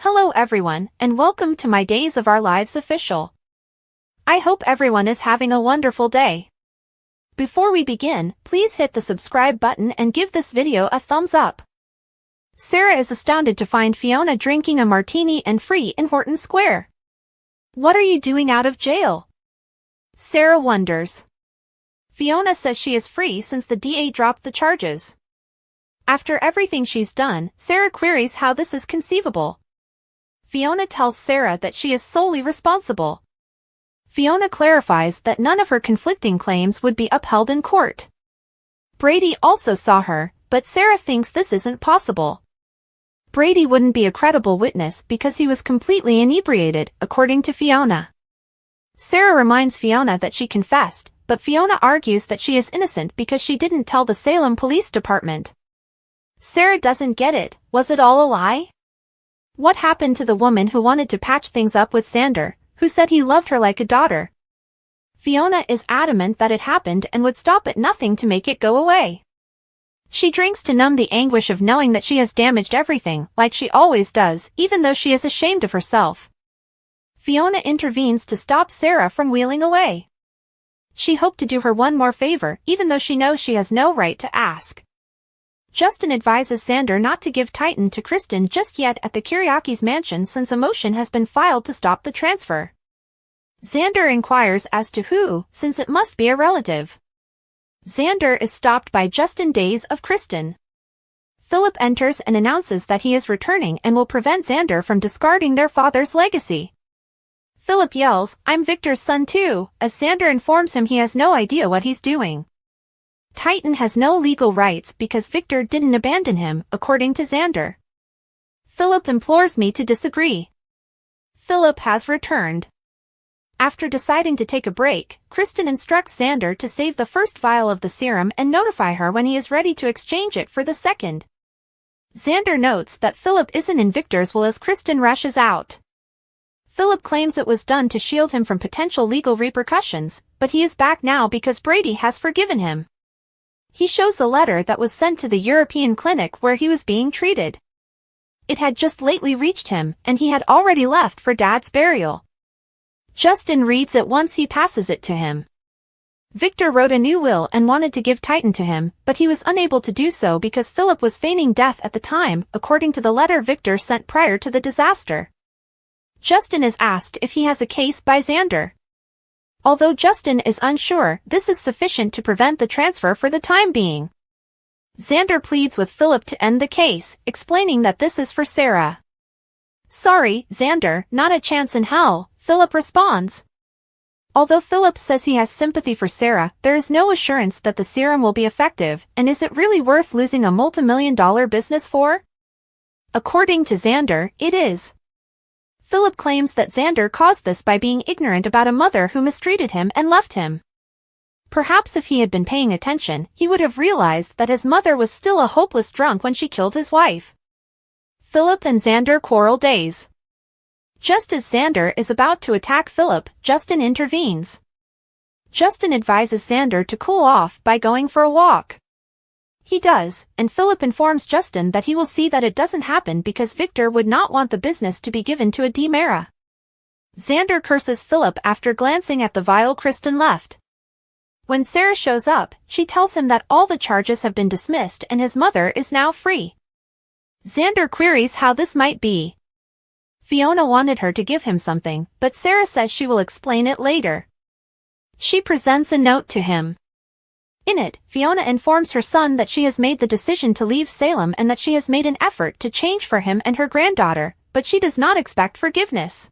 Hello everyone, and welcome to my Days of Our Lives official. I hope everyone is having a wonderful day. Before we begin, please hit the subscribe button and give this video a thumbs up. Sarah is astounded to find Fiona drinking a martini and free in Horton Square. What are you doing out of jail? Sarah wonders. Fiona says she is free since the DA dropped the charges. After everything she's done, Sarah queries how this is conceivable. Fiona tells Sarah that she is solely responsible. Fiona clarifies that none of her conflicting claims would be upheld in court. Brady also saw her, but Sarah thinks this isn't possible. Brady wouldn't be a credible witness because he was completely inebriated, according to Fiona. Sarah reminds Fiona that she confessed, but Fiona argues that she is innocent because she didn't tell the Salem Police Department. Sarah doesn't get it. Was it all a lie? What happened to the woman who wanted to patch things up with Xander, who said he loved her like a daughter? Fiona is adamant that it happened and would stop at nothing to make it go away. She drinks to numb the anguish of knowing that she has damaged everything, like she always does, even though she is ashamed of herself. Fiona intervenes to stop Sarah from wheeling away. She hoped to do her one more favor, even though she knows she has no right to ask. Justin advises Xander not to give Titan to Kristen just yet at the Kiriakis' mansion since a motion has been filed to stop the transfer. Xander inquires as to who, since it must be a relative. Xander is stopped by Justin Days of Kristen. Philip enters and announces that he is returning and will prevent Xander from discarding their father's legacy. Philip yells, "I'm Victor's son too," as Xander informs him he has no idea what he's doing. Titan has no legal rights because Victor didn't abandon him, according to Xander. Philip implores me to disagree. Philip has returned. After deciding to take a break, Kristen instructs Xander to save the first vial of the serum and notify her when he is ready to exchange it for the second. Xander notes that Philip isn't in Victor's will as Kristen rushes out. Philip claims it was done to shield him from potential legal repercussions, but he is back now because Brady has forgiven him. He shows a letter that was sent to the European clinic where he was being treated. It had just lately reached him, and he had already left for Dad's burial. Justin reads it once he passes it to him. Victor wrote a new will and wanted to give Titan to him, but he was unable to do so because Philip was feigning death at the time, according to the letter Victor sent prior to the disaster. Justin is asked if he has a case by Xander. Although Justin is unsure, this is sufficient to prevent the transfer for the time being. Xander pleads with Philip to end the case, explaining that this is for Sarah. "Sorry, Xander, not a chance in hell," Philip responds. Although Philip says he has sympathy for Sarah, there is no assurance that the serum will be effective, and is it really worth losing a multi-million-dollar business for? According to Xander, it is. Philip claims that Xander caused this by being ignorant about a mother who mistreated him and left him. Perhaps if he had been paying attention, he would have realized that his mother was still a hopeless drunk when she killed his wife. Philip and Xander quarrel days. Just as Xander is about to attack Philip, Justin intervenes. Justin advises Xander to cool off by going for a walk. He does, and Philip informs Justin that he will see that it doesn't happen because Victor would not want the business to be given to a Demera. Xander curses Philip after glancing at the vial Kristen left. When Sarah shows up, she tells him that all the charges have been dismissed and his mother is now free. Xander queries how this might be. Fiona wanted her to give him something, but Sarah says she will explain it later. She presents a note to him. In it, Fiona informs her son that she has made the decision to leave Salem and that she has made an effort to change for him and her granddaughter, but she does not expect forgiveness.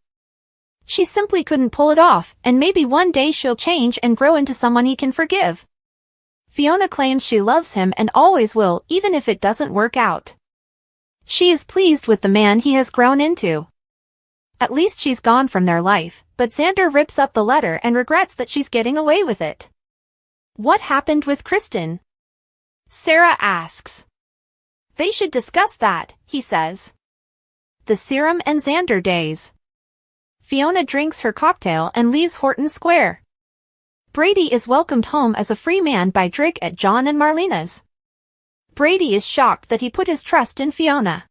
She simply couldn't pull it off, and maybe one day she'll change and grow into someone he can forgive. Fiona claims she loves him and always will, even if it doesn't work out. She is pleased with the man he has grown into. At least she's gone from their life, but Xander rips up the letter and regrets that she's getting away with it. What happened with Kristen? Sarah asks. They should discuss that, he says. The serum and Xander days. Fiona drinks her cocktail and leaves Horton Square. Brady is welcomed home as a free man by Drake at John and Marlena's. Brady is shocked that he put his trust in Fiona.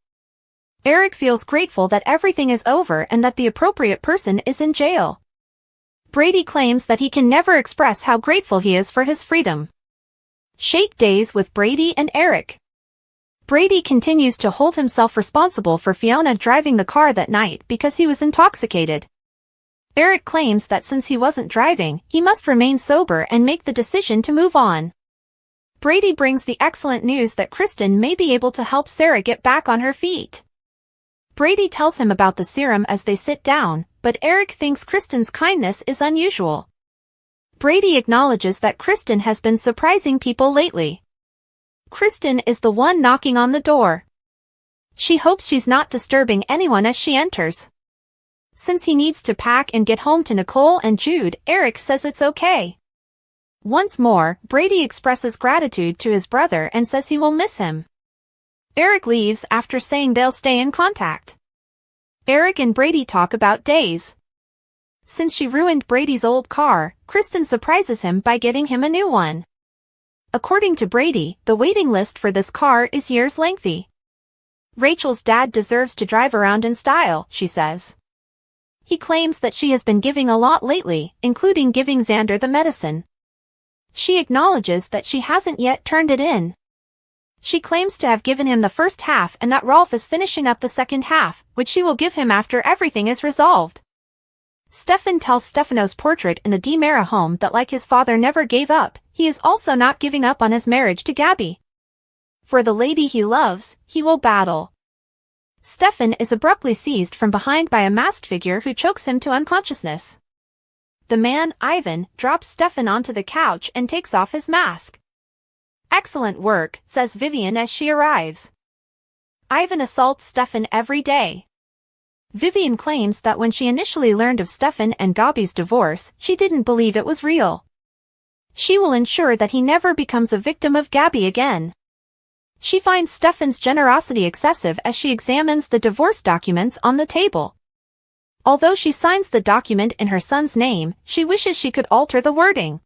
Eric feels grateful that everything is over and that the appropriate person is in jail. Brady claims that he can never express how grateful he is for his freedom. Shake days with Brady and Eric. Brady continues to hold himself responsible for Fiona driving the car that night because he was intoxicated. Eric claims that since he wasn't driving, he must remain sober and make the decision to move on. Brady brings the excellent news that Kristen may be able to help Sarah get back on her feet. Brady tells him about the serum as they sit down, but Eric thinks Kristen's kindness is unusual. Brady acknowledges that Kristen has been surprising people lately. Kristen is the one knocking on the door. She hopes she's not disturbing anyone as she enters. Since he needs to pack and get home to Nicole and Jude, Eric says it's okay. Once more, Brady expresses gratitude to his brother and says he will miss him. Eric leaves after saying they'll stay in contact. Eric and Brady talk about days. Since she ruined Brady's old car, Kristen surprises him by getting him a new one. According to Brady, the waiting list for this car is years lengthy. Rachel's dad deserves to drive around in style, she says. He claims that she has been giving a lot lately, including giving Xander the medicine. She acknowledges that she hasn't yet turned it in. She claims to have given him the first half and that Rolf is finishing up the second half, which she will give him after everything is resolved. Stefan tells Stefano's portrait in the DiMera home that like his father never gave up, he is also not giving up on his marriage to Gabby. For the lady he loves, he will battle. Stefan is abruptly seized from behind by a masked figure who chokes him to unconsciousness. The man, Ivan, drops Stefan onto the couch and takes off his mask. Excellent work, says Vivian as she arrives. Ivan assaults Stefan every day. Vivian claims that when she initially learned of Stefan and Gabby's divorce, she didn't believe it was real. She will ensure that he never becomes a victim of Gabby again. She finds Stefan's generosity excessive as she examines the divorce documents on the table. Although she signs the document in her son's name, she wishes she could alter the wording.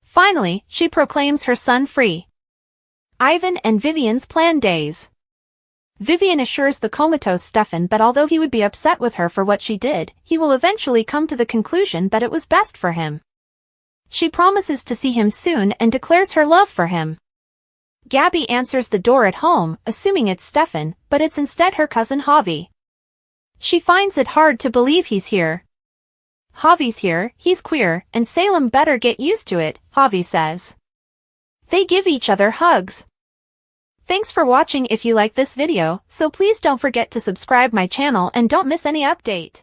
Finally, she proclaims her son free. Ivan and Vivian's plan days. Vivian assures the comatose Stefan that although he would be upset with her for what she did, he will eventually come to the conclusion that it was best for him. She promises to see him soon and declares her love for him. Gabby answers the door at home, assuming it's Stefan, but it's instead her cousin Javi. She finds it hard to believe he's here. Javi's here, he's queer, and Salem better get used to it, Javi says. They give each other hugs. Thanks for watching. If you like this video, so please don't forget to subscribe my channel and don't miss any update.